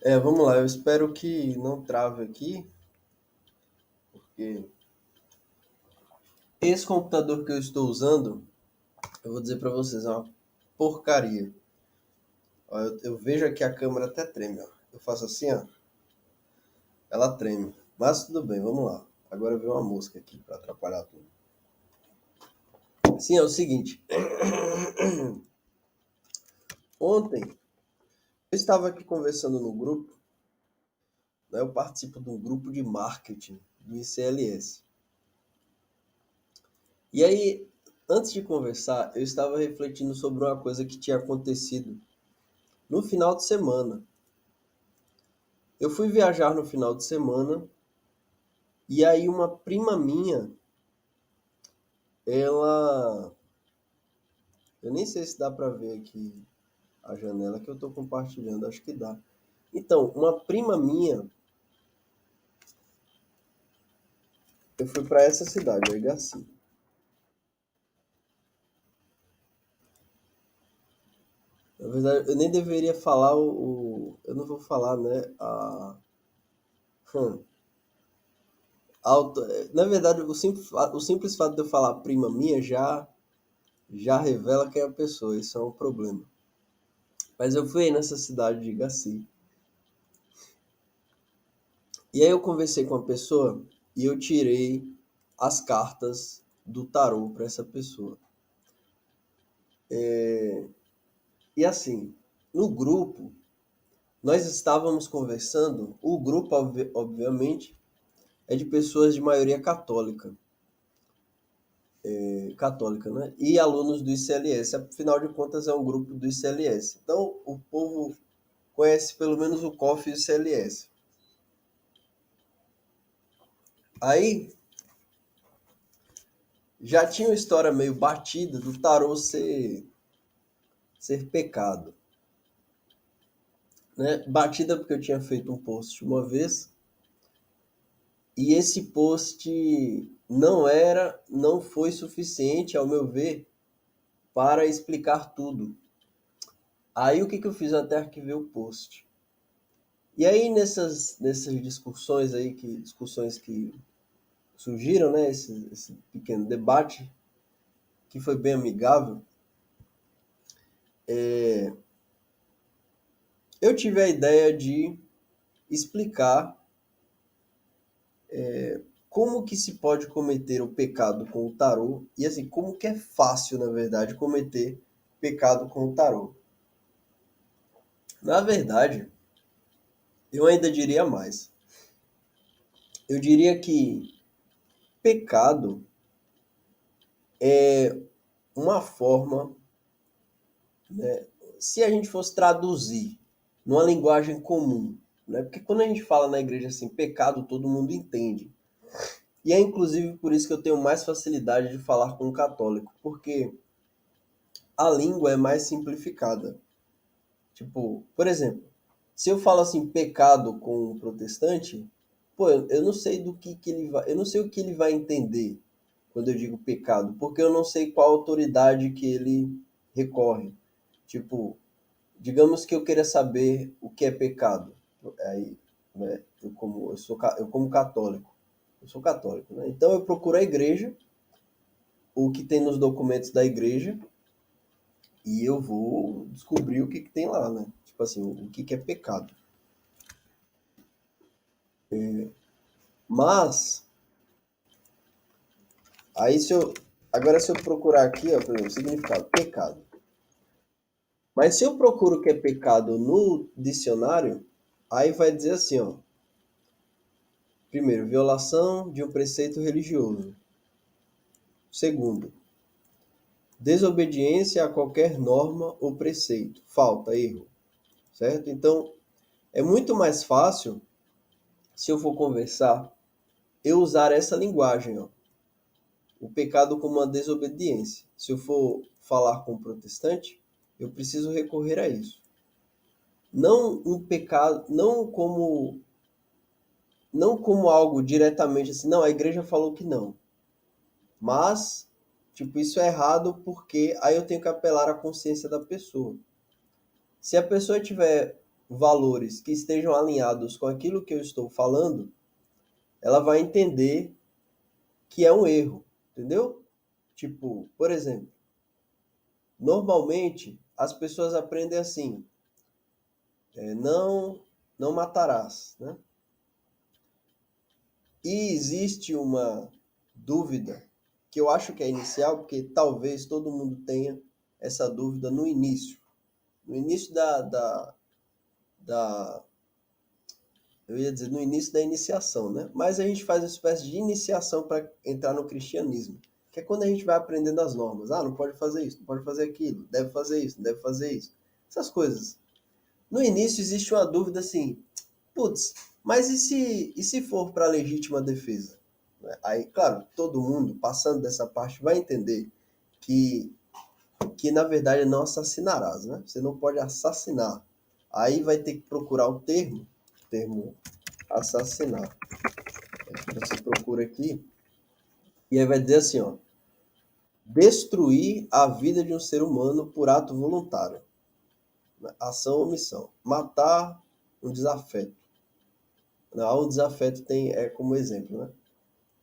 Vamos lá, eu espero que não trave aqui, porque esse computador que eu estou usando, eu vou dizer para vocês, é uma porcaria. Ó, eu vejo aqui a câmera até treme, ó. Eu faço assim, ó, ela treme. Mas tudo bem, vamos lá. Agora veio uma mosca aqui para atrapalhar tudo. Sim, é o seguinte. Ontem eu estava aqui conversando no grupo, né? Eu participo de um grupo de marketing do ICLS. E aí, antes de conversar, eu estava refletindo sobre uma coisa que tinha acontecido no final de semana. Eu fui viajar no final de semana e aí uma prima minha, ela, eu nem sei se dá para ver aqui a janela que eu estou compartilhando, acho que dá. Então, uma prima minha, eu fui para essa cidade, Igaci. Na verdade, eu nem deveria falar eu não vou falar, né, hum, na verdade, o simples fato de eu falar prima minha já revela quem é a pessoa, isso é um problema. Mas eu fui aí nessa cidade de Igaci. E aí eu conversei com a pessoa e eu tirei as cartas do tarô para essa pessoa. E assim, no grupo, nós estávamos conversando, o grupo, obviamente, é de pessoas de maioria católica, católica, né? E alunos do ICLS, afinal de contas é um grupo do ICLS. Então, o povo conhece pelo menos o COF e o ICLS. Aí, já tinha uma história meio batida do tarô ser pecado, né? Batida porque eu tinha feito um post uma vez e esse post não foi suficiente, ao meu ver, para explicar tudo. Aí o que que eu fiz? Eu até arquivei o post. E aí nessas discussões que surgiram, né? Esse pequeno debate que foi bem amigável, eu tive a ideia de explicar como que se pode cometer o pecado com o tarô e assim, como que é fácil, na verdade, cometer pecado com o tarô. Na verdade, eu ainda diria mais. Eu diria que pecado é uma forma, né, se a gente fosse traduzir numa linguagem comum, né? Porque quando a gente fala na igreja assim, pecado, todo mundo entende. E é inclusive por isso que eu tenho mais facilidade de falar com um católico, porque a língua é mais simplificada. Tipo, por exemplo, se eu falo assim pecado com um protestante, pô, eu não sei que ele vai, eu não sei o que ele vai entender quando eu digo pecado, porque eu não sei qual autoridade que ele recorre. Tipo, digamos que eu queira saber o que é pecado. Aí, né, eu como católico, eu sou católico, né? Então eu procuro a igreja, o que tem nos documentos da igreja, e eu vou descobrir o que que tem lá, né? Tipo assim, o que que é pecado. Mas, aí se eu. Agora se eu procurar aqui, ó, por exemplo, significado, pecado. Mas se eu procuro o que é pecado no dicionário, aí vai dizer assim, ó. Primeiro, violação de um preceito religioso. Segundo, desobediência a qualquer norma ou preceito. Falta, erro, certo? Então, é muito mais fácil, se eu for conversar, eu usar essa linguagem, ó. O pecado como uma desobediência. Se eu for falar com um protestante, eu preciso recorrer a isso. Não um pecado, não como algo diretamente assim, não, a igreja falou que não. Mas, tipo, isso é errado porque aí eu tenho que apelar à consciência da pessoa. Se a pessoa tiver valores que estejam alinhados com aquilo que eu estou falando, ela vai entender que é um erro, entendeu? Tipo, por exemplo, normalmente as pessoas aprendem assim, não matarás, né? E existe uma dúvida que eu acho que é inicial, porque talvez todo mundo tenha essa dúvida no início. No início da eu ia dizer no início da iniciação, né? Mas a gente faz uma espécie de iniciação para entrar no cristianismo, que é quando a gente vai aprendendo as normas. Ah, não pode fazer isso, não pode fazer aquilo, deve fazer isso, não deve fazer isso. Essas coisas. No início existe uma dúvida assim, putz, mas e se for para legítima defesa? Aí, claro, todo mundo passando dessa parte vai entender que, que na verdade não assassinarás, né? Você não pode assassinar. Aí vai ter que procurar o termo assassinar. Você procura aqui e aí vai dizer assim, ó, destruir a vida de um ser humano por ato voluntário, né? Ação ou omissão. Matar um desafeto. Não, um desafeto é como exemplo, né?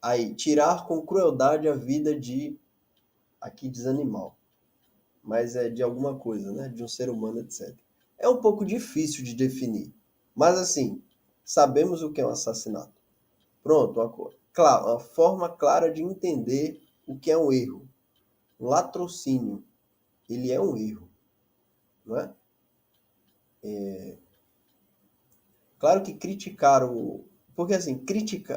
Aí, tirar com crueldade a vida de, aqui diz animal, mas é de alguma coisa, né? De um ser humano, etc. É um pouco difícil de definir, mas assim, sabemos o que é um assassinato. Pronto, claro, uma forma clara de entender o que é um erro. Um latrocínio, ele é um erro, não é? Claro que criticar o... Porque assim,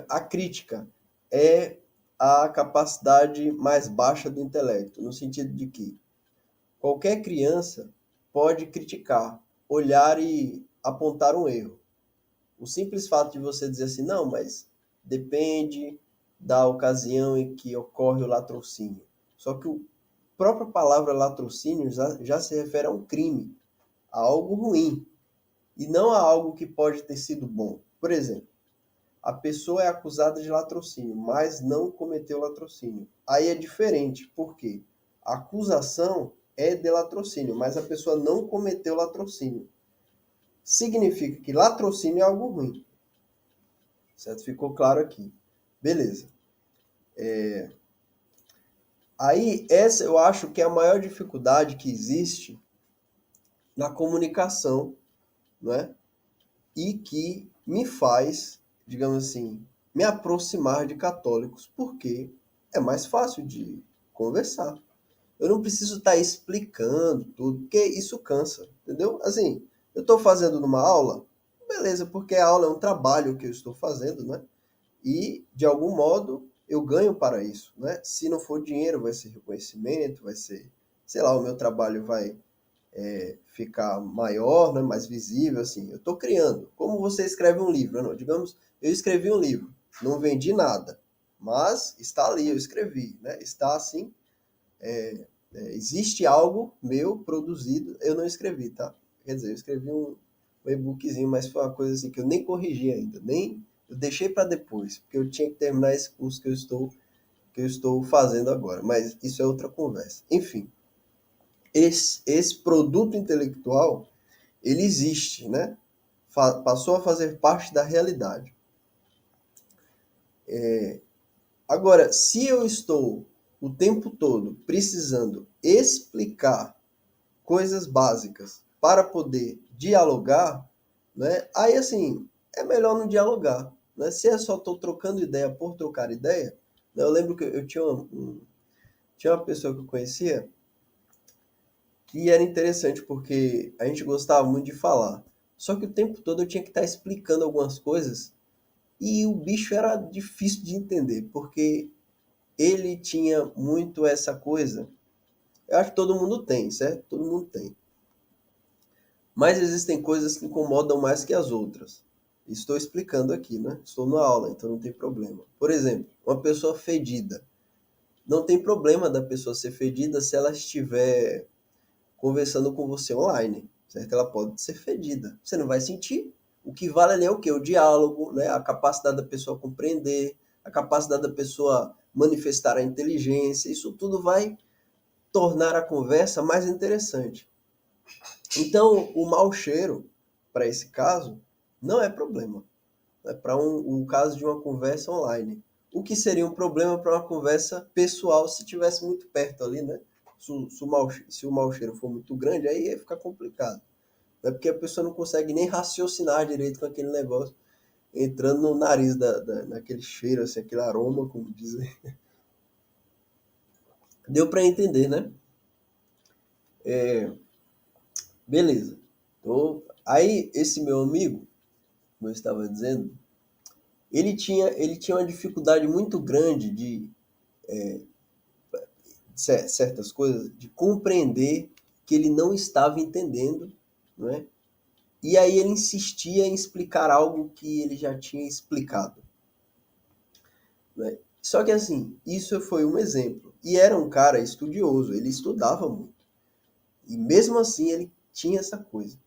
a crítica é a capacidade mais baixa do intelecto, no sentido de que qualquer criança pode criticar, olhar e apontar um erro. O simples fato de você dizer assim, não, mas depende da ocasião em que ocorre o latrocínio. Só que a própria palavra latrocínio já se refere a um crime, a algo ruim, e não a algo que pode ter sido bom. Por exemplo, a pessoa é acusada de latrocínio, mas não cometeu latrocínio. Aí é diferente, porque a acusação é de latrocínio, mas a pessoa não cometeu latrocínio. Significa que latrocínio é algo ruim. Certo? Ficou claro aqui. Beleza. Aí, essa eu acho que é a maior dificuldade que existe na comunicação, né? E que me faz, digamos assim, me aproximar de católicos, porque é mais fácil de conversar. Eu não preciso estar explicando tudo, porque isso cansa, entendeu? Assim, eu estou fazendo numa aula, beleza, porque a aula é um trabalho que eu estou fazendo, né? E, de algum modo, eu ganho para isso, né? Se não for dinheiro, vai ser reconhecimento, vai ser, sei lá, o meu trabalho vai ficar maior, né, mais visível, assim. Eu estou criando. Como você escreve um livro? Não, digamos, eu escrevi um livro, não vendi nada, mas está ali, eu escrevi, né? Está assim, existe algo meu produzido, eu não escrevi, tá? Quer dizer, eu escrevi um e-bookzinho, mas foi uma coisa assim que eu nem corrigi ainda, nem eu deixei para depois, porque eu tinha que terminar esse curso que eu estou fazendo agora, mas isso é outra conversa. Enfim, esse produto intelectual, ele existe, né? Passou a fazer parte da realidade. Agora, se eu estou o tempo todo precisando explicar coisas básicas para poder dialogar, né? Aí assim, é melhor não dialogar, né? Se eu só estou trocando ideia por trocar ideia, né? Eu lembro que eu tinha uma pessoa que eu conhecia que era interessante porque a gente gostava muito de falar. Só que o tempo todo eu tinha que estar explicando algumas coisas e o bicho era difícil de entender, porque ele tinha muito essa coisa. Eu acho que todo mundo tem, certo? Todo mundo tem. Mas existem coisas que incomodam mais que as outras. Estou explicando aqui, né? Estou na aula, então não tem problema. Por exemplo, uma pessoa fedida. Não tem problema da pessoa ser fedida se ela estiver conversando com você online, certo? Ela pode ser fedida. Você não vai sentir. O que vale ali é o quê? O diálogo, né? A capacidade da pessoa compreender, a capacidade da pessoa manifestar a inteligência. Isso tudo vai tornar a conversa mais interessante. Então, o mau cheiro, para esse caso, não é problema. É para um caso de uma conversa online. O que seria um problema para uma conversa pessoal se tivesse muito perto ali, né? Se o mau cheiro for muito grande, aí ia ficar complicado. É porque a pessoa não consegue nem raciocinar direito com aquele negócio entrando no nariz naquele cheiro, assim, aquele aroma, como dizem. Deu para entender, né? Beleza. Então, aí, esse meu amigo, como eu estava dizendo, ele tinha uma dificuldade muito grande de certas coisas, de compreender que ele não estava entendendo, não é? E aí ele insistia em explicar algo que ele já tinha explicado, né? Só que assim, isso foi um exemplo. E era um cara estudioso, ele estudava muito. E mesmo assim ele tinha essa coisa.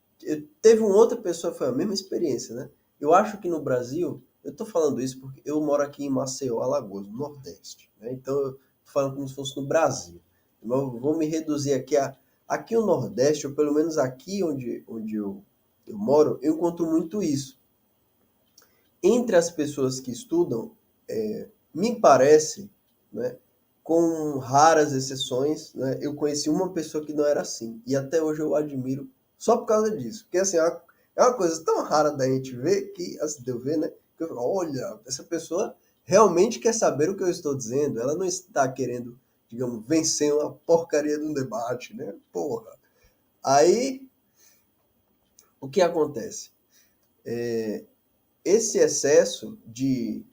Teve uma outra pessoa, foi a mesma experiência, né? Eu acho que no Brasil, eu tô falando isso porque eu moro aqui em Maceió, Alagoas, no Nordeste, né? Então eu tô falando como se fosse no Brasil. Mas eu vou me reduzir aqui o Nordeste, ou pelo menos aqui onde eu moro, eu encontro muito isso. Entre as pessoas que estudam, me parece, né, com raras exceções, né, eu conheci uma pessoa que não era assim. E até hoje eu admiro só por causa disso. Porque assim, é uma coisa tão rara da gente ver que, assim, de eu ver, né? Que eu falo, olha, essa pessoa realmente quer saber o que eu estou dizendo. Ela não está querendo, digamos, vencer uma porcaria de um debate, né? Porra. Aí, o que acontece? Esse excesso de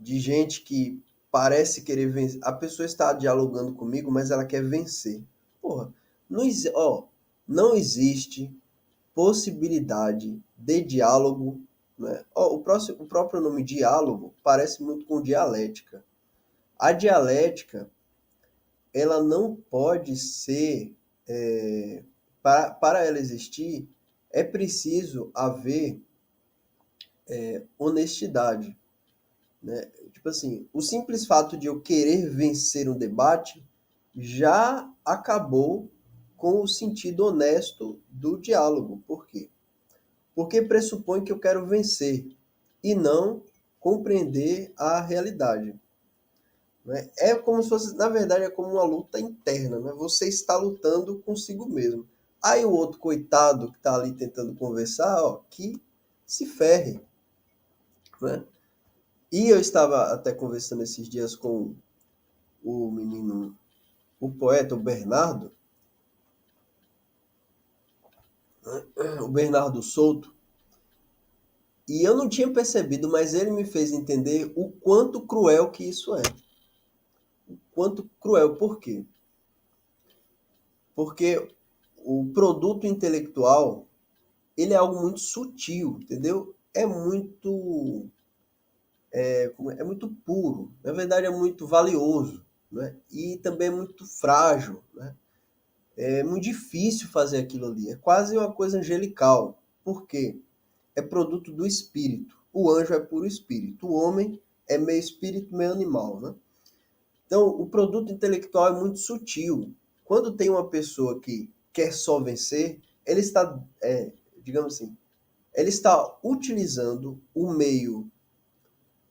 gente que parece querer vencer. A pessoa está dialogando comigo, mas ela quer vencer. Porra, não existe possibilidade de diálogo, né? O próprio nome diálogo parece muito com dialética. A dialética, ela não pode ser, para ela existir, é preciso haver honestidade, né? Tipo assim, o simples fato de eu querer vencer um debate já acabou com o sentido honesto do diálogo. Por quê? Porque pressupõe que eu quero vencer e não compreender a realidade, né? É como se fosse, na verdade, é como uma luta interna, né? Você está lutando consigo mesmo. Aí o outro coitado que está ali tentando conversar, ó, que se ferre, né? E eu estava até conversando esses dias com o menino, o poeta, o Bernardo Souto, e eu não tinha percebido, mas ele me fez entender o quanto cruel que isso é. O quanto cruel, por quê? Porque o produto intelectual, ele é algo muito sutil, entendeu? É muito puro, na verdade é muito valioso, né? E também é muito frágil, né? É muito difícil fazer aquilo ali, é quase uma coisa angelical. Por quê? É produto do espírito. O anjo é puro espírito, o homem é meio espírito, meio animal, né? Então, o produto intelectual é muito sutil. Quando tem uma pessoa que quer só vencer, ele está, digamos assim, ele está utilizando o meio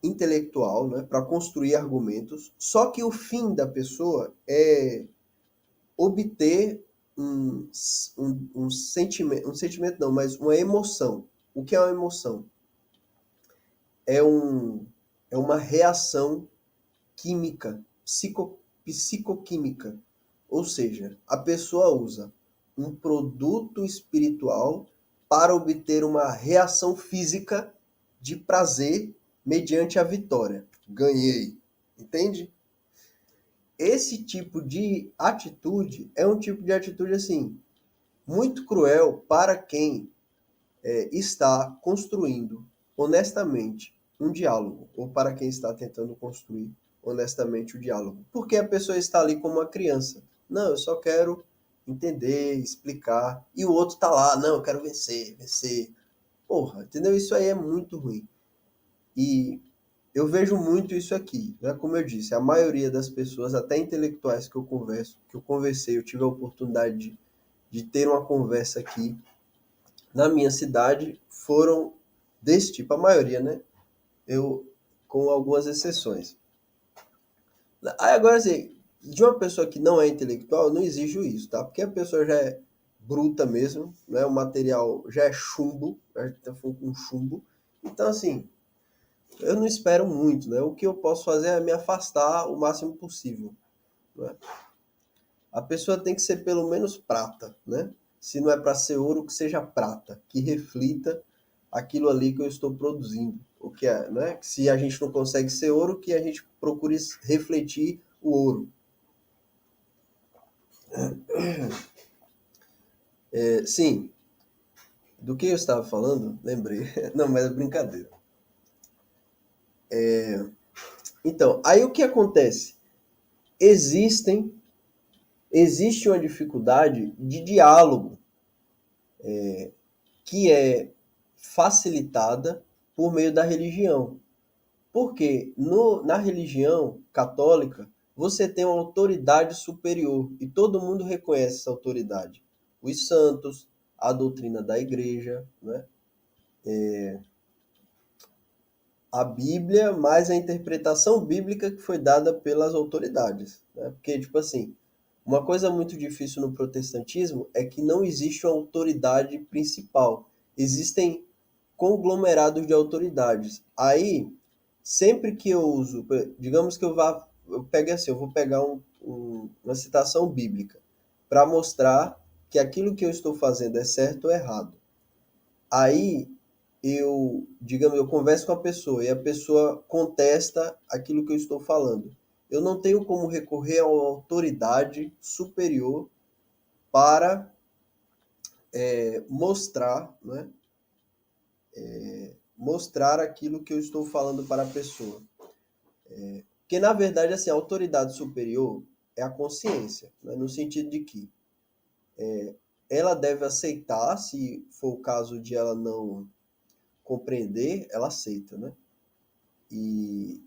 intelectual, né, para construir argumentos, só que o fim da pessoa é obter um sentimento não, mas uma emoção. O que é uma emoção? É, um, é uma reação química, psicoquímica. Ou seja, a pessoa usa um produto espiritual para obter uma reação física de prazer mediante a vitória. Ganhei. Entende? Esse tipo de atitude é um tipo de atitude assim muito cruel para quem está construindo honestamente um diálogo, ou para quem está tentando construir honestamente o diálogo. Porque a pessoa está ali como uma criança. Não, eu só quero entender, explicar. E o outro está lá, não, eu quero vencer, vencer. Porra, entendeu? Isso aí é muito ruim. E eu vejo muito isso aqui, né? Como eu disse, a maioria das pessoas, até intelectuais que eu conversei, eu tive a oportunidade de ter uma conversa aqui, na minha cidade foram desse tipo, a maioria, né? Eu, com algumas exceções. Aí agora, assim, de uma pessoa que não é intelectual, eu não exijo isso, tá? Porque a pessoa já é bruta mesmo, né? O material já é chumbo, a gente tá falando com chumbo. Então, assim, eu não espero muito, né? O que eu posso fazer é me afastar o máximo possível, né? A pessoa tem que ser pelo menos prata, né? Se não é para ser ouro, que seja prata, que reflita aquilo ali que eu estou produzindo. O que é, né? Se a gente não consegue ser ouro, que a gente procure refletir o ouro. É, sim, do que eu estava falando, lembrei. Não, mas é brincadeira. Então, aí o que acontece? Existem, existe uma dificuldade de diálogo que é facilitada por meio da religião. Porque na religião católica você tem uma autoridade superior e todo mundo reconhece essa autoridade. Os santos, a doutrina da igreja, né? A Bíblia, mais a interpretação bíblica que foi dada pelas autoridades. Né? Porque, tipo assim, uma coisa muito difícil no protestantismo é que não existe uma autoridade principal. Existem conglomerados de autoridades. Aí, sempre que eu uso, digamos que eu pegue assim, eu vou pegar uma citação bíblica para mostrar que aquilo que eu estou fazendo é certo ou errado. Aí digamos, eu converso com a pessoa e a pessoa contesta aquilo que eu estou falando. Eu não tenho como recorrer a uma autoridade superior para mostrar, né? Mostrar aquilo que eu estou falando para a pessoa. Porque, na verdade, assim, a autoridade superior é a consciência, né? No sentido de que ela deve aceitar, se for o caso de ela não compreender, ela aceita, né? E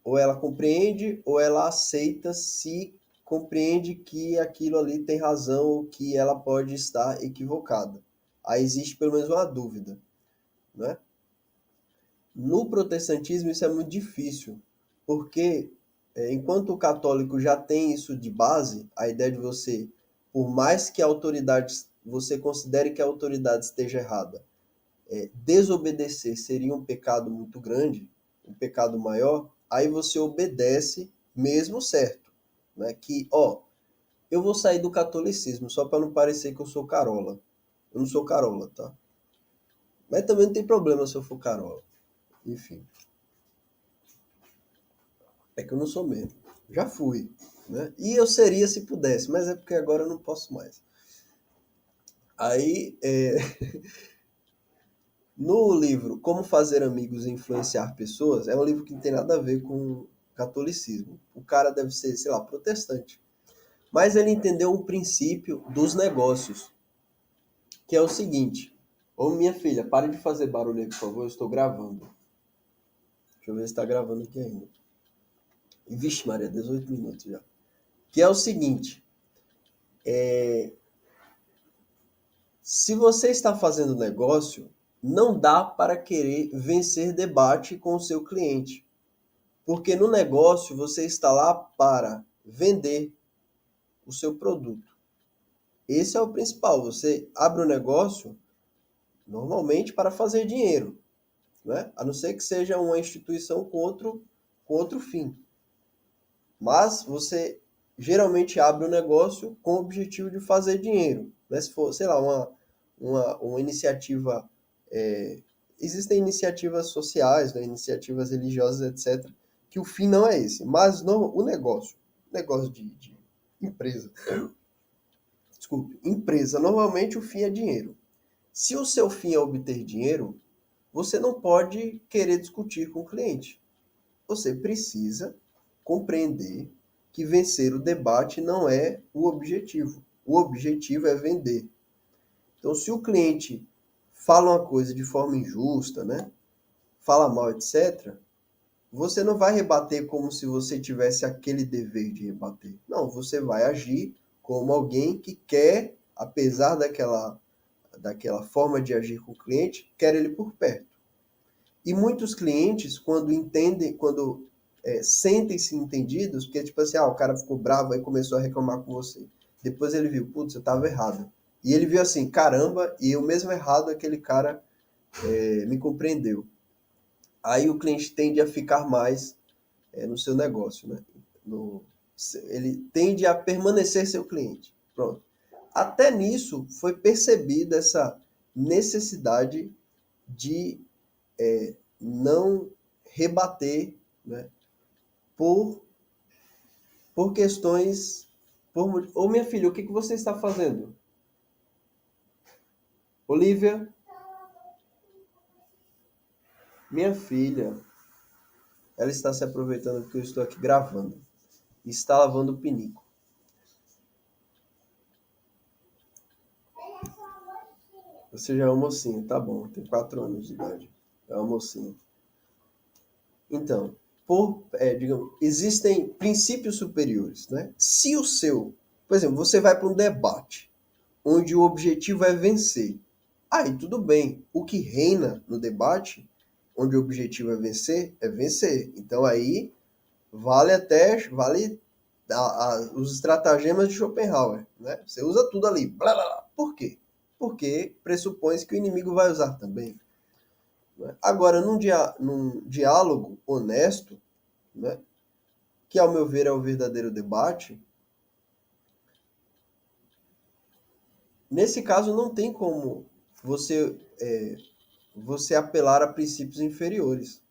ou ela compreende ou ela aceita se compreende que aquilo ali tem razão ou que ela pode estar equivocada. Aí existe pelo menos uma dúvida, né? No protestantismo isso é muito difícil, porque enquanto o católico já tem isso de base, a ideia de você, por mais que a autoridade, você considere que a autoridade esteja errada, desobedecer seria um pecado muito grande, um pecado maior, aí você obedece mesmo certo, né? Que, ó, eu vou sair do catolicismo só para não parecer que eu sou carola. Eu não sou carola, tá? Mas também não tem problema se eu for carola. Enfim, é que eu não sou mesmo. Já fui, né? E eu seria se pudesse, mas é porque agora eu não posso mais. Aí, no livro Como Fazer Amigos e Influenciar Pessoas, é um livro que não tem nada a ver com catolicismo. O cara deve ser, sei lá, protestante. Mas ele entendeu um princípio dos negócios, que é o seguinte. Ô minha filha, pare de fazer barulho aí, por favor, eu estou gravando. Deixa eu ver se está gravando aqui ainda. E, vixe Maria, 18 minutos já. Que é o seguinte, se você está fazendo negócio, não dá para querer vencer debate com o seu cliente. Porque no negócio você está lá para vender o seu produto. Esse é o principal. Você abre o negócio normalmente para fazer dinheiro, né? A não ser que seja uma instituição com outro fim. Mas você geralmente abre o negócio com o objetivo de fazer dinheiro. Né? Se for, sei lá, uma iniciativa. Existem iniciativas sociais, né? Iniciativas religiosas, etc., que o fim não é esse. Mas o negócio de empresa, desculpe, empresa, normalmente o fim é dinheiro. Se o seu fim é obter dinheiro, você não pode querer discutir com o cliente. Você precisa compreender que vencer o debate não é o objetivo. O objetivo é vender. Então, se o cliente fala uma coisa de forma injusta, né? Fala mal, etc., você não vai rebater como se você tivesse aquele dever de rebater. Não, você vai agir como alguém que quer, apesar daquela forma de agir com o cliente, quer ele por perto. E muitos clientes, quando entendem, quando sentem-se entendidos, porque tipo assim, o cara ficou bravo e começou a reclamar com você. Depois ele viu, putz, você estava errado. E ele viu assim, caramba, e eu mesmo errado, aquele cara me compreendeu. Aí o cliente tende a ficar mais no seu negócio, né? Ele tende a permanecer seu cliente. Pronto. Até nisso foi percebida essa necessidade de não rebater, né, por, por questões. Ô minha filha, o que você está fazendo? Olivia, minha filha, ela está se aproveitando porque eu estou aqui gravando. E está lavando o pinico. Você já é uma mocinha, tá bom, tem 4 anos de idade. É uma mocinha. Então, digamos, existem princípios superiores, né? Se o seu, por exemplo, você vai para um debate onde o objetivo é vencer, aí tudo bem. O que reina no debate, onde o objetivo é vencer, é vencer. Então aí vale os estratagemas de Schopenhauer, né? Você usa tudo ali, blá blá blá. Por quê? Porque pressupõe que o inimigo vai usar também. Né? Agora, num diálogo honesto, né, que ao meu ver é o verdadeiro debate, nesse caso não tem como você apelar a princípios inferiores,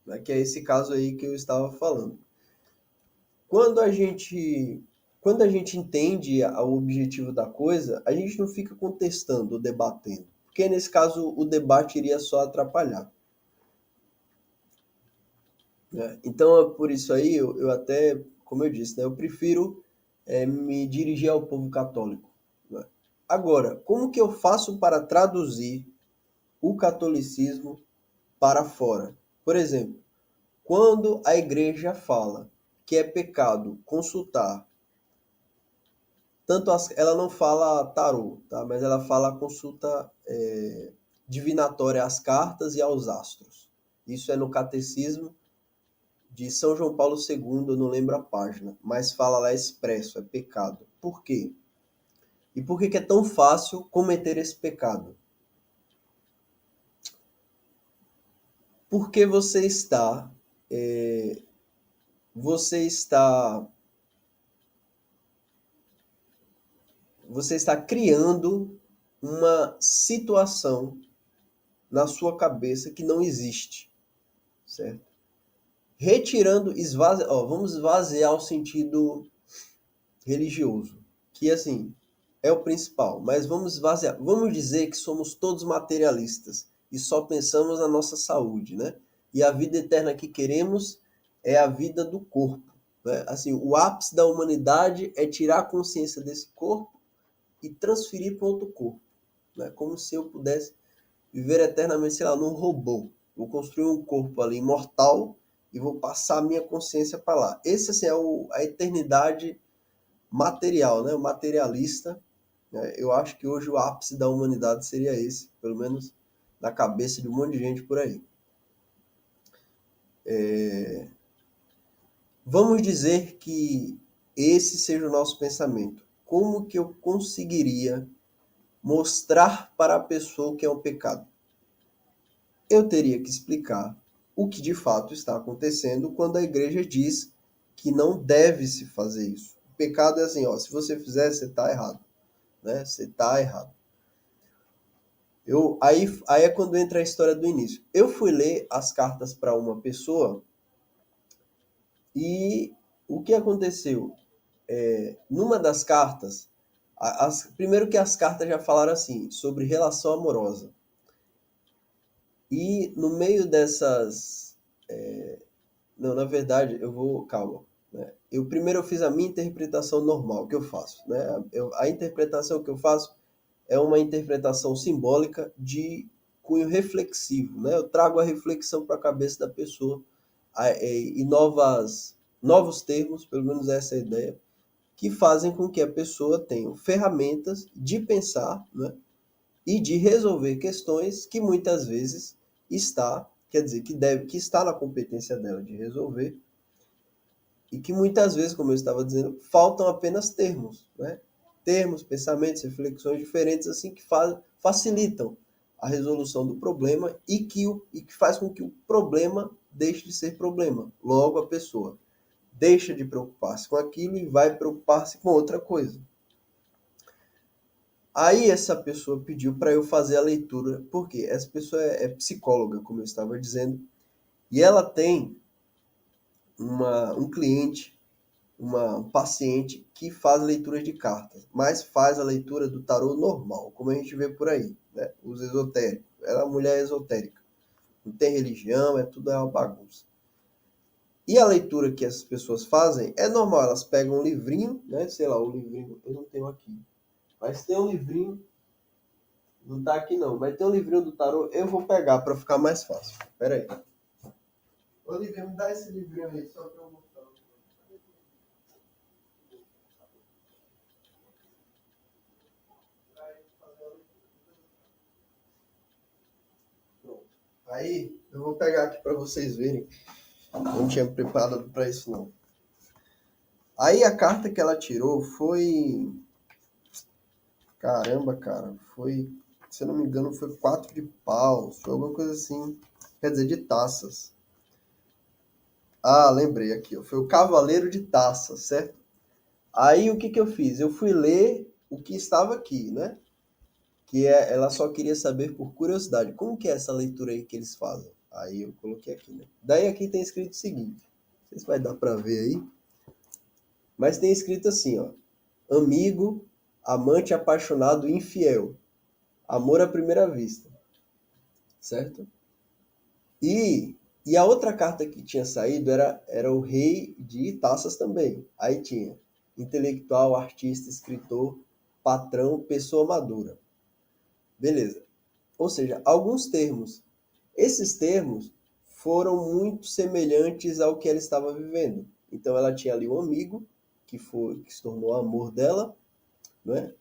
né, que é esse caso aí que eu estava falando. Quando a gente, quando a gente entende o objetivo da coisa, a gente não fica contestando ou debatendo, porque nesse caso o debate iria só atrapalhar. Né? Então, por isso aí, eu até, como eu disse, né, eu prefiro me dirigir ao povo católico. Né? Agora, como que eu faço para traduzir o catolicismo para fora? Por exemplo, quando a igreja fala que é pecado consultar, ela não fala tarô, tá? Mas ela fala consulta divinatória às cartas e aos astros. Isso é no catecismo de São João Paulo II, eu não lembro a página, mas fala lá expresso, é pecado. Por quê? E por que é tão fácil cometer esse pecado? Porque é, você está, você está criando uma situação na sua cabeça que não existe, certo? Vamos esvaziar o sentido religioso, que assim é o principal, mas vamos esvaziar. Vamos dizer que somos todos materialistas e só pensamos na nossa saúde, né? E a vida eterna que queremos é a vida do corpo, né? Assim, o ápice da humanidade é tirar a consciência desse corpo e transferir para outro corpo, né? Como se eu pudesse viver eternamente, sei lá, num robô. Vou construir um corpo ali imortal e vou passar a minha consciência para lá. Esse assim, é a eternidade material, né? O materialista. Né? Eu acho que hoje o ápice da humanidade seria esse, pelo menos na cabeça de um monte de gente por aí. Vamos dizer que esse seja o nosso pensamento. Como que eu conseguiria mostrar para a pessoa o que é um pecado? Eu teria que explicar o que de fato está acontecendo quando a igreja diz que não deve se fazer isso. O pecado é assim, ó, se você fizer, você está errado. Né? Você está errado. Aí é quando entra a história do início. Eu fui ler as cartas para uma pessoa e o que aconteceu? Numa das cartas, primeiro que as cartas já falaram assim, sobre relação amorosa. E no meio dessas. Não, na verdade, eu vou. Calma. Né? Primeiro eu fiz a minha interpretação normal, que eu faço. Né? A interpretação que eu faço é uma interpretação simbólica de cunho reflexivo, né? Eu trago a reflexão para a cabeça da pessoa e novos termos, pelo menos essa é a ideia, que fazem com que a pessoa tenha ferramentas de pensar, né, e de resolver questões que muitas vezes que está na competência dela de resolver, e que muitas vezes, como eu estava dizendo, faltam apenas termos, né? Termos, pensamentos, reflexões diferentes assim que facilitam a resolução do problema e que faz com que o problema deixe de ser problema. Logo, a pessoa deixa de preocupar-se com aquilo e vai preocupar-se com outra coisa. Aí essa pessoa pediu para eu fazer a leitura, porque essa pessoa é psicóloga, como eu estava dizendo, e ela tem um cliente, um paciente que faz leitura de cartas, mas faz a leitura do tarô normal, como a gente vê por aí, né? Os esotéricos. Ela é uma mulher esotérica. Não tem religião, tudo é uma bagunça. E a leitura que essas pessoas fazem é normal, elas pegam um livrinho, né? Sei lá, o livrinho, eu não tenho aqui. Mas tem um livrinho, não tá aqui não, mas tem um livrinho do tarô, eu vou pegar para ficar mais fácil. Pera aí. Olivia, me dá esse livrinho aí, só para eu mostrar. Aí, eu vou pegar aqui para vocês verem. Não tinha preparado para isso, não. Aí a carta que ela tirou foi... Caramba, cara. Foi, se eu não me engano, foi 4 de paus. Foi alguma coisa assim. Quer dizer, de taças. Ah, lembrei aqui. Ó. Foi o Cavaleiro de Taças, certo? Aí o que que eu fiz? Eu fui ler o que estava aqui, né? Ela só queria saber por curiosidade. Como que é essa leitura aí que eles fazem? Aí eu coloquei aqui, né? Daí aqui tem escrito o seguinte. Não sei se vai dar para ver aí. Mas tem escrito assim, ó. Amigo, amante apaixonado e infiel. Amor à primeira vista. Certo? E, e a outra carta que tinha saído era o rei de taças também. Aí tinha intelectual, artista, escritor, patrão, pessoa madura. Beleza. Ou seja, alguns termos. Esses termos foram muito semelhantes ao que ela estava vivendo. Então ela tinha ali um amigo que se tornou amor dela, né?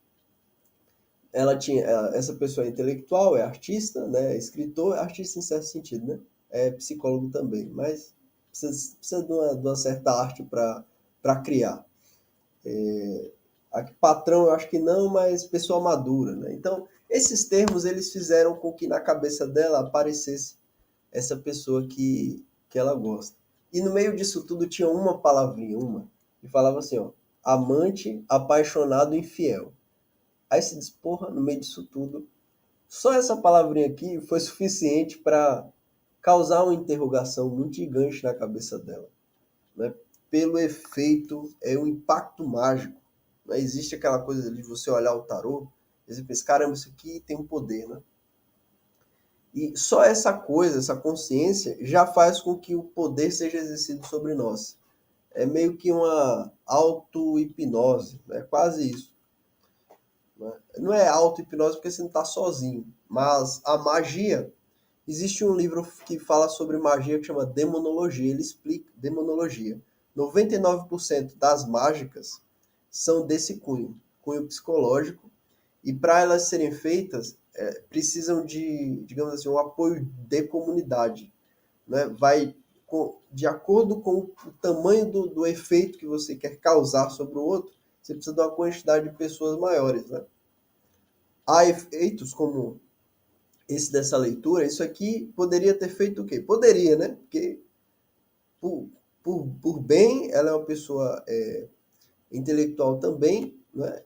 Ela tinha essa pessoa é intelectual, é artista, né? É escritor, artista em certo sentido, né? É psicólogo também, mas precisa de uma certa arte para criar. Aqui, patrão, eu acho que não, mas pessoa madura, né? Então, esses termos eles fizeram com que na cabeça dela aparecesse essa pessoa que ela gosta. E no meio disso tudo tinha uma palavrinha, que falava assim, ó, amante, apaixonado, infiel. Aí se diz, porra, no meio disso tudo, só essa palavrinha aqui foi suficiente para causar uma interrogação muito gigante na cabeça dela, né? Pelo efeito, é um impacto mágico. Não existe aquela coisa de você olhar o tarô e você pensa, caramba, isso aqui tem um poder, né? E só essa coisa, essa consciência, já faz com que o poder seja exercido sobre nós. É meio que uma auto-hipnose, né? Quase isso. Né? Não é auto-hipnose porque você não está sozinho, mas a magia. Existe um livro que fala sobre magia que chama Demonologia. Ele explica demonologia. 99% das mágicas são desse cunho psicológico, e para elas serem feitas, precisam de, digamos assim, um apoio de comunidade, né? De acordo com o tamanho do efeito que você quer causar sobre o outro, você precisa de uma quantidade de pessoas maiores, né? Há efeitos como esse dessa leitura, isso aqui poderia ter feito o quê? Poderia, né? Porque, por, por bem, ela é uma pessoa intelectual também, né?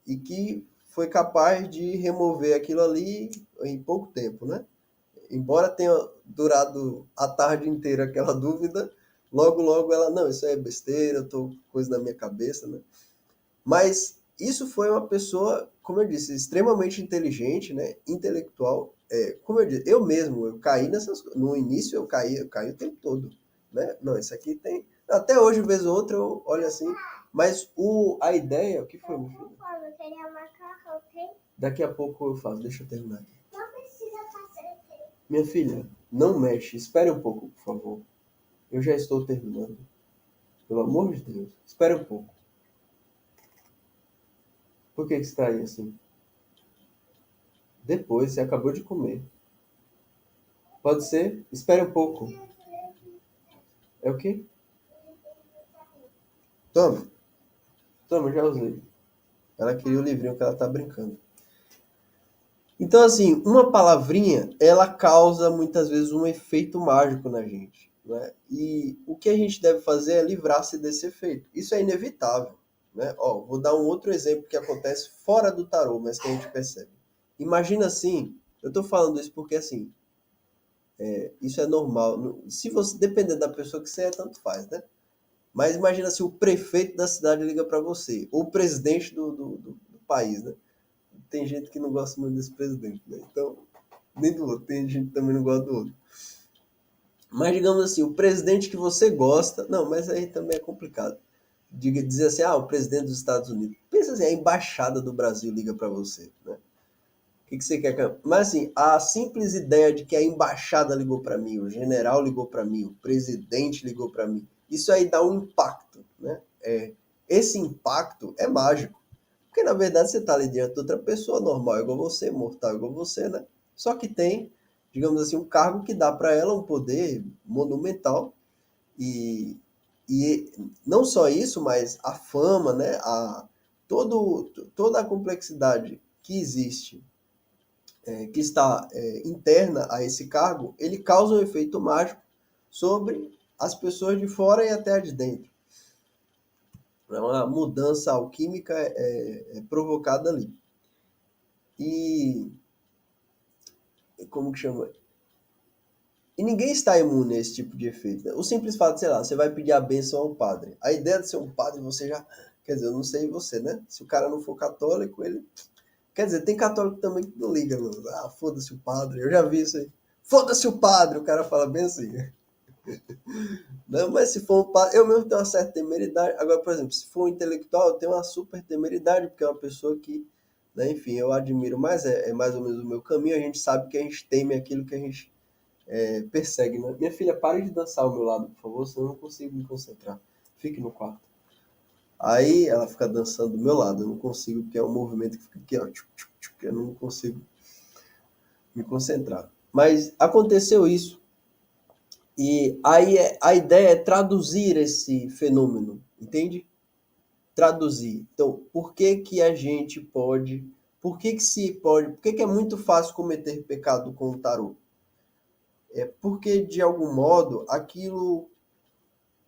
E que foi capaz de remover aquilo ali em pouco tempo, né? Embora tenha durado a tarde inteira aquela dúvida, logo, logo ela, não, isso é besteira, eu tô com coisa na minha cabeça, né? Mas isso foi uma pessoa, como eu disse, extremamente inteligente, né? Intelectual. Como eu disse, eu mesmo, eu caí nessas coisas. No início eu caí o tempo todo, né? Não, isso aqui tem... Até hoje, vez ou outra, eu olho assim, mas a ideia, o que foi, meu filho? Eu queria macarrão, ok? Daqui a pouco eu faço, deixa eu terminar aqui. Não precisa fazer, ok? Minha filha, não mexe, espere um pouco, por favor. Eu já estou terminando. Pelo amor de Deus. Espere um pouco. Por que você está aí assim? Depois, você acabou de comer. Pode ser? Espere um pouco. É o quê? Toma. Toma, já usei. Ela queria o livrinho que ela tá brincando. Então, assim, uma palavrinha, ela causa muitas vezes um efeito mágico na gente, né? E o que a gente deve fazer é livrar-se desse efeito. Isso é inevitável, né? Ó, vou dar um outro exemplo que acontece fora do tarô, mas que a gente percebe. Imagina assim, eu tô falando isso porque assim, isso é normal. Se você depender da pessoa que você é, tanto faz, né? Mas imagina se o prefeito da cidade liga para você, ou o presidente do país, né? Tem gente que não gosta muito desse presidente, né? Então, nem do outro, tem gente que também não gosta do outro. Mas digamos assim, o presidente que você gosta, não, mas aí também é complicado. Dizer assim, o presidente dos Estados Unidos. Pensa assim, a embaixada do Brasil liga para você, né? O que você quer que... Mas assim, a simples ideia de que a embaixada ligou para mim, o general ligou para mim, o presidente ligou para mim, isso aí dá um impacto, né? Esse impacto é mágico. Porque na verdade você está ali diante de outra pessoa normal igual você, mortal igual você, né? Só que tem, digamos assim, um cargo que dá para ela um poder monumental e, e não só isso, mas a fama, né? Toda a complexidade que existe, que está interna a esse cargo, ele causa um efeito mágico sobre as pessoas de fora e até a de dentro. Uma mudança alquímica é provocada ali. E como que chama? E ninguém está imune a esse tipo de efeito, né? O simples fato, sei lá, você vai pedir a bênção ao padre. A ideia de ser um padre, você já. Quer dizer, eu não sei você, né? Se o cara não for católico, ele. Quer dizer, tem católico também que não liga, mano. Foda-se o padre. Eu já vi isso aí. Foda-se o padre, o cara fala bem assim. Não, mas se for um padre. Eu mesmo tenho uma certa temeridade. Agora, por exemplo, se for um intelectual, eu tenho uma super temeridade, porque é uma pessoa que, né, enfim, eu admiro mais, é mais ou menos o meu caminho. A gente sabe que a gente teme aquilo que a gente persegue, né? Minha filha, pare de dançar ao meu lado, por favor, senão eu não consigo me concentrar. Fique no quarto. Aí ela fica dançando do meu lado, eu não consigo, porque é um movimento que fica aqui, ó, tchuc, tchuc, tchuc, eu não consigo me concentrar. Mas aconteceu isso, e aí a ideia é traduzir esse fenômeno, entende? Traduzir. Então, por que que a gente pode, por que que é muito fácil cometer pecado com o tarô? É porque, de algum modo, aquilo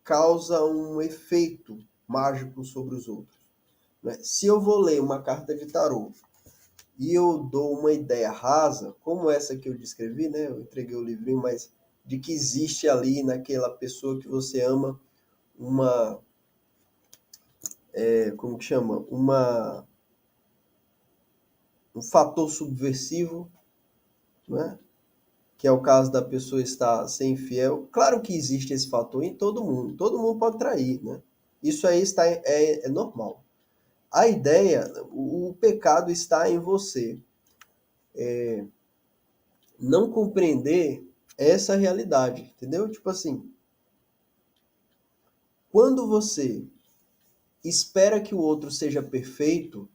causa um efeito mágico sobre os outros, né? Se eu vou ler uma carta de tarô e eu dou uma ideia rasa, como essa que eu descrevi, né? Eu entreguei o livrinho, mas de que existe ali naquela pessoa que você ama uma, como que chama? Um fator subversivo, né? Que é o caso da pessoa estar sem fiel. Claro que existe esse fator em todo mundo pode trair, né? Isso aí é normal. A ideia, o pecado está em você não compreender essa realidade, entendeu? Tipo assim, quando você espera que o outro seja perfeito,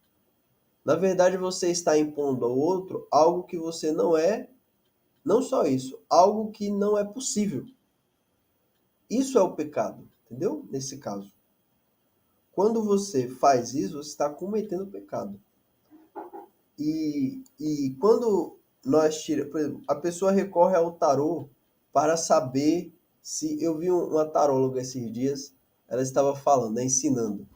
na verdade você está impondo ao outro algo que você não é, não só isso, algo que não é possível. Isso é o pecado, entendeu? Nesse caso. Quando você faz isso, você está cometendo pecado. E quando nós tiramos, por exemplo, a pessoa recorre ao tarô para saber se. Eu vi uma taróloga esses dias, ela estava falando, né, ensinando,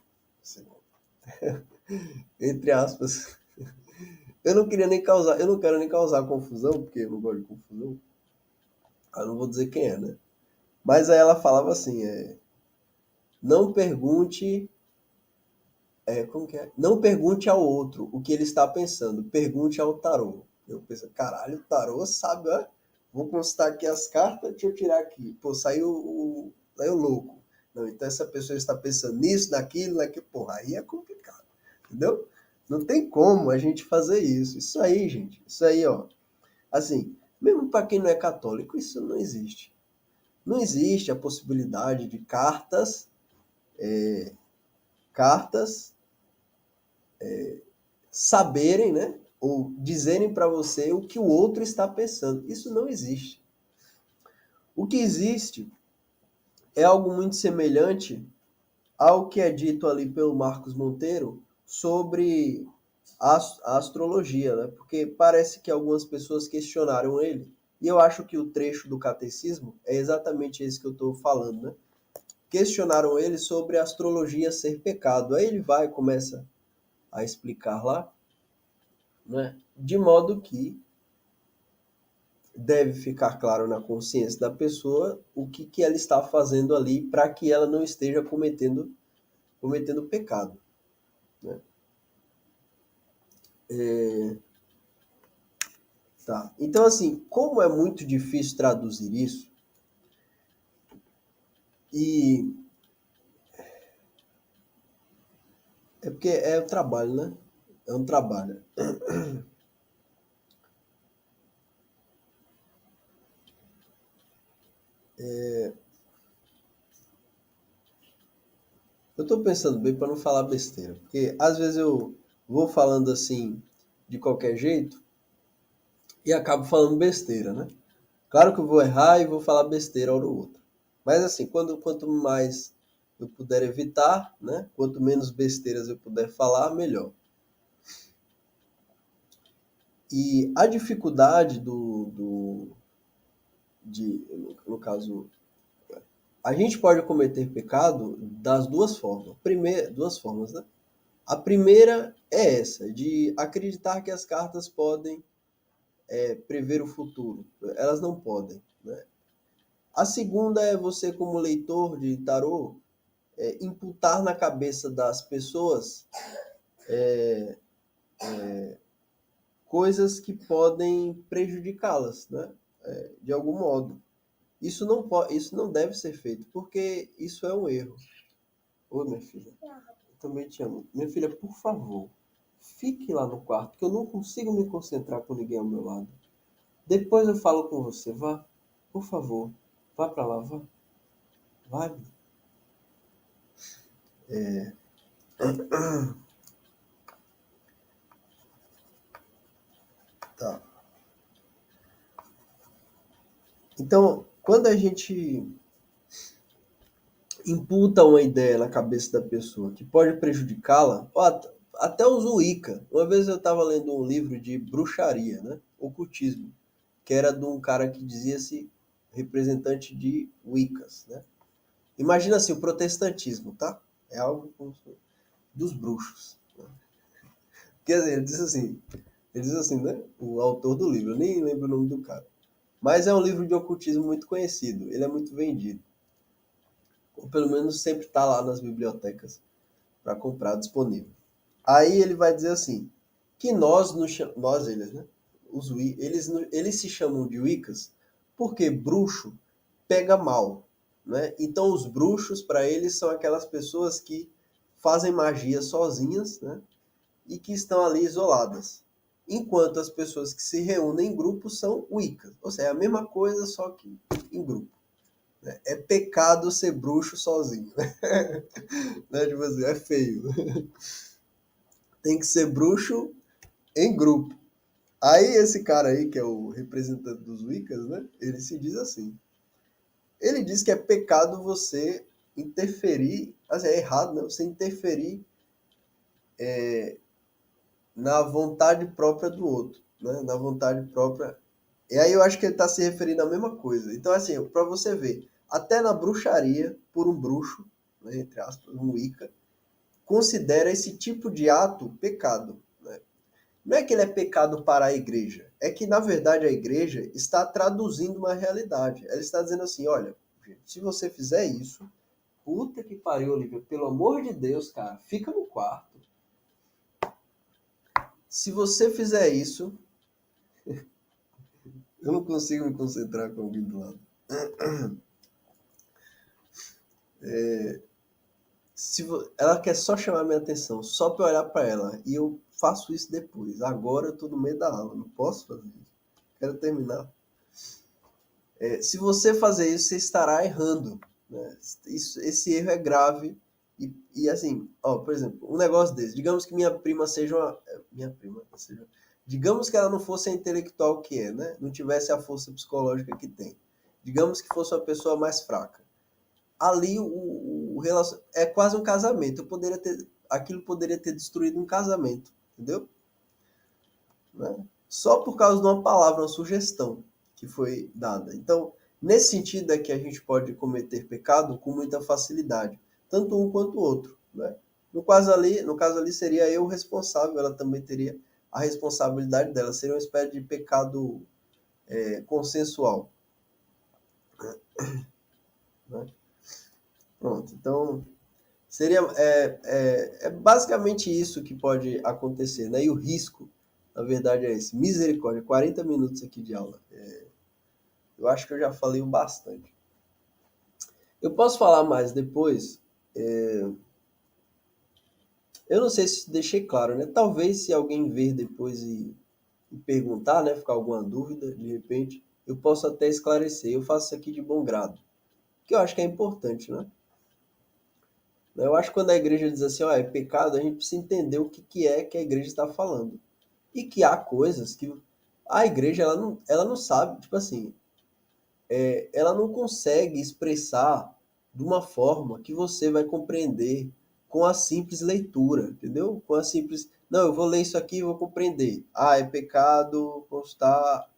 entre aspas. Eu não quero nem causar confusão, porque eu não gosto de confusão. Eu não vou dizer quem é, né? Mas aí ela falava assim, não pergunte, como que é? Não pergunte ao outro o que ele está pensando, pergunte ao tarô. Eu penso, caralho, o tarô sabe, ó. Vou constar aqui as cartas, deixa eu tirar aqui. Pô, saiu louco. Não, então essa pessoa está pensando nisso, naquilo. Porra, aí é complicado, entendeu? Não tem como a gente fazer isso. Isso aí, gente, isso aí, ó. Assim, mesmo para quem não é católico, isso não existe. Não existe a possibilidade de cartas cartas saberem, né? Ou dizerem para você o que o outro está pensando. Isso não existe. O que existe é algo muito semelhante ao que é dito ali pelo Marcos Monteiro sobre a astrologia, né? Porque parece que algumas pessoas questionaram ele, e eu acho que o trecho do catecismo é exatamente esse que eu estou falando, né? Questionaram ele sobre a astrologia ser pecado. Aí ele vai e começa a explicar lá, né? De modo que deve ficar claro na consciência da pessoa o que ela está fazendo ali para que ela não esteja cometendo pecado, né? Tá. Então, assim, como é muito difícil traduzir isso, e é porque é o trabalho, né? É um trabalho. Eu tô pensando bem para não falar besteira, porque às vezes eu vou falando assim de qualquer jeito e acabo falando besteira, né? Claro que eu vou errar e vou falar besteira hora ou outra. Mas assim, quanto mais eu puder evitar, né? Quanto menos besteiras eu puder falar, melhor. E a dificuldade no caso, a gente pode cometer pecado das duas formas. Duas formas, né? A primeira é essa, de acreditar que as cartas podem prever o futuro. Elas não podem, né? A segunda é você, como leitor de tarô, imputar na cabeça das pessoas coisas que podem prejudicá-las, né? De algum modo. Isso não deve ser feito, porque isso é um erro. Ô, minha filha, eu também te amo. Minha filha, por favor, fique lá no quarto, que eu não consigo me concentrar com ninguém ao meu lado. Depois eu falo com você, vá. Por favor, vá pra lá, vá. Vai. Tá. Então, quando a gente imputa uma ideia na cabeça da pessoa que pode prejudicá-la, até os Wicca. Uma vez eu estava lendo um livro de bruxaria, né? Ocultismo, que era de um cara que dizia-se representante de Wiccas, né? Imagina assim, o protestantismo, tá? É algo dos bruxos. Né? Quer dizer, ele diz assim, né? O autor do livro, eu nem lembro o nome do cara. Mas é um livro de ocultismo muito conhecido, ele é muito vendido. Ou pelo menos sempre está lá nas bibliotecas para comprar disponível. Aí ele vai dizer assim, que nós eles, né? Eles se chamam de Wiccas porque bruxo pega mal, né? Então os bruxos para eles são aquelas pessoas que fazem magia sozinhas, né? E que estão ali isoladas. Enquanto as pessoas que se reúnem em grupo são Wiccas. Ou seja, é a mesma coisa, só que em grupo. Né? É pecado ser bruxo sozinho. Né? Tipo assim, é feio. Tem que ser bruxo em grupo. Aí esse cara aí, que é o representante dos Wiccas, né? Ele se diz assim. Ele diz que é pecado você interferir, assim, é errado, né? Você interferir na vontade própria do outro, né? Na vontade própria. E aí eu acho que ele está se referindo à mesma coisa. Então, assim, para você ver, até na bruxaria, por um bruxo, né, entre aspas, um Wicca, considera esse tipo de ato pecado. Né? Não é que ele é pecado para a igreja, é que, na verdade, a igreja está traduzindo uma realidade. Ela está dizendo assim, olha, se você fizer isso, puta que pariu, Olivia, pelo amor de Deus, cara, fica no quarto. Se você fizer isso, eu não consigo me concentrar com alguém do lado. Ela quer só chamar minha atenção, só para olhar para ela, e eu faço isso depois. Agora eu estou no meio da aula, não posso fazer isso. Quero terminar. Se você fazer isso, você estará errando. Né? Esse erro é grave E assim, ó, por exemplo, um negócio desse. Digamos que minha prima seja uma. Minha prima seja. Digamos que ela não fosse a intelectual que é, né? Não tivesse a força psicológica que tem. Digamos que fosse uma pessoa mais fraca. Ali é quase um casamento. Aquilo poderia ter destruído um casamento, entendeu? Né? Só por causa de uma palavra, uma sugestão que foi dada. Então, nesse sentido é que a gente pode cometer pecado com muita facilidade, tanto um quanto o outro. Né? No caso ali seria eu o responsável, ela também teria a responsabilidade dela, seria uma espécie de pecado consensual. Né? Pronto, então seria basicamente isso que pode acontecer, né? E o risco, na verdade, é esse. Misericórdia, 40 minutos aqui de aula. Eu acho que eu já falei o bastante. Eu posso falar mais depois. Eu não sei se deixei claro, né? Talvez se alguém ver depois e perguntar, né? Ficar alguma dúvida, de repente, eu posso até esclarecer. Eu faço isso aqui de bom grado. Que eu acho que é importante, né? Eu acho que quando a igreja diz assim, ó, é pecado, a gente precisa entender o que é que a igreja está falando. E que há coisas que a igreja ela não sabe, tipo assim, ela não consegue expressar de uma forma que você vai compreender com a simples leitura, entendeu? Com a simples. Não, eu vou ler isso aqui e vou compreender. Ah, é pecado constar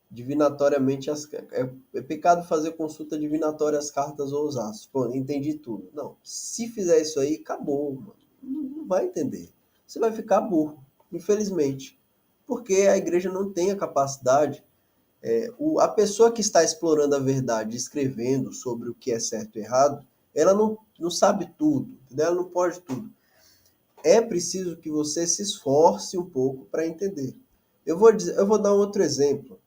divinatoriamente é pecado fazer consulta divinatória às cartas ou aos astros. Pô, entendi tudo. Não, se fizer isso aí, acabou, mano. Não vai entender. Você vai ficar burro, infelizmente. Porque a igreja não tem a capacidade a pessoa que está explorando a verdade, escrevendo sobre o que é certo e errado, ela não sabe tudo, entendeu? Ela não pode tudo. É preciso que você se esforce um pouco para entender. Eu vou dar um outro exemplo,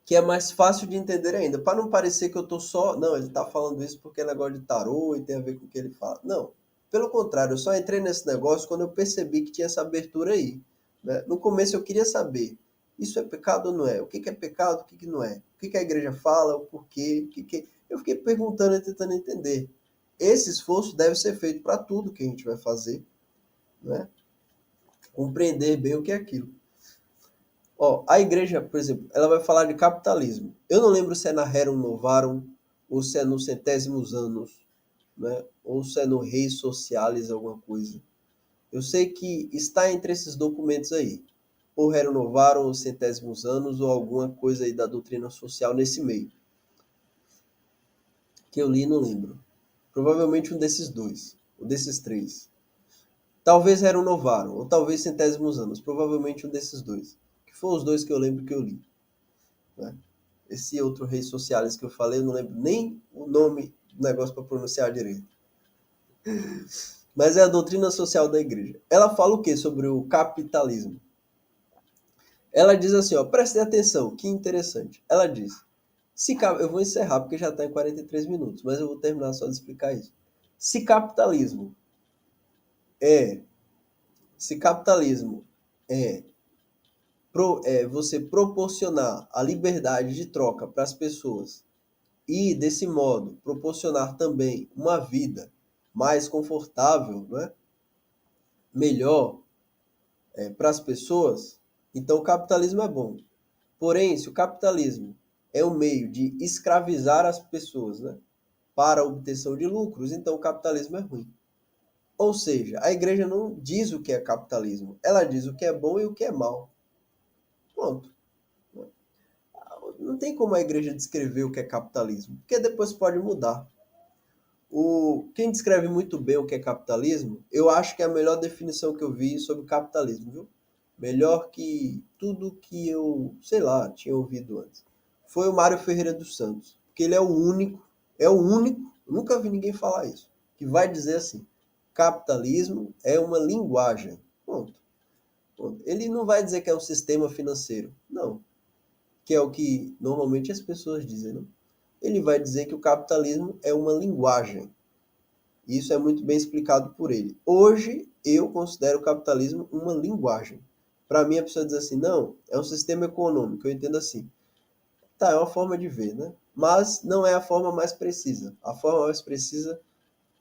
que é mais fácil de entender ainda, para não parecer que eu estou só. Não, ele está falando isso porque é negócio de tarô e tem a ver com o que ele fala. Não. Pelo contrário, eu só entrei nesse negócio quando eu percebi que tinha essa abertura aí. Né? No começo eu queria saber, isso é pecado ou não é? O que é pecado, o que não é? O que a igreja fala, o porquê, o que. Eu fiquei perguntando e tentando entender. Esse esforço deve ser feito para tudo que a gente vai fazer, né? Compreender bem o que é aquilo. Ó, a igreja, por exemplo, ela vai falar de capitalismo. Eu não lembro se é na Rerum Novarum, ou se é no Centésimos Anos, né? Ou se é no Reis Socialis, alguma coisa. Eu sei que está entre esses documentos aí. Ou Rerum Novarum, ou Centésimos Anos, ou alguma coisa aí da doutrina social nesse meio. Que eu li e não lembro. Provavelmente um desses dois, ou desses três. Talvez Rerum Novarum, ou talvez Centésimos Anos. Provavelmente um desses dois. Que foram os dois que eu lembro que eu li. Né? Esse outro Reis Socialis que eu falei, eu não lembro nem o nome do negócio para pronunciar direito. Mas é a doutrina social da igreja. Ela fala o que sobre o capitalismo? Ela diz assim, ó, prestem atenção, que interessante. Ela diz, eu vou encerrar porque já está em 43 minutos, mas eu vou terminar só de explicar isso. Se capitalismo é, se capitalismo é, você proporcionar a liberdade de troca para as pessoas e, desse modo, proporcionar também uma vida mais confortável, né? Melhor para as pessoas, então o capitalismo é bom. Porém, se o capitalismo é um meio de escravizar as pessoas, né? Para a obtenção de lucros, então o capitalismo é ruim. Ou seja, a igreja não diz o que é capitalismo, ela diz o que é bom e o que é mal. Pronto. Não tem como a igreja descrever o que é capitalismo, porque depois pode mudar. Quem descreve muito bem o que é capitalismo, eu acho que é a melhor definição que eu vi sobre capitalismo, viu? Melhor que tudo que eu, sei lá, tinha ouvido antes. Foi o Mário Ferreira dos Santos, porque ele é o único, eu nunca vi ninguém falar isso, que vai dizer assim: capitalismo é uma linguagem. Ponto. Ponto. Ele não vai dizer que é um sistema financeiro, não, que é o que normalmente as pessoas dizem, não? Ele vai dizer que o capitalismo é uma linguagem. Isso é muito bem explicado por ele. Hoje, eu considero o capitalismo uma linguagem. Para mim, a pessoa diz assim, não, é um sistema econômico, eu entendo assim. Tá, é uma forma de ver, né? Mas não é a forma mais precisa. A forma mais precisa,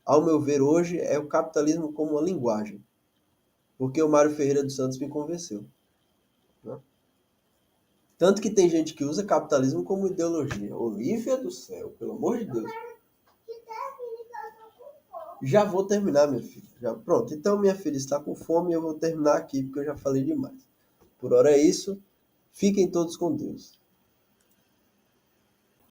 ao meu ver, hoje é o capitalismo como uma linguagem. Porque o Mário Ferreira dos Santos me convenceu. Né? Tanto que tem gente que usa capitalismo como ideologia. Olívia do céu, pelo amor de Deus. Já vou terminar, minha filha. Já, pronto, então minha filha está com fome e eu vou terminar aqui porque eu já falei demais. Por hora é isso. Fiquem todos com Deus.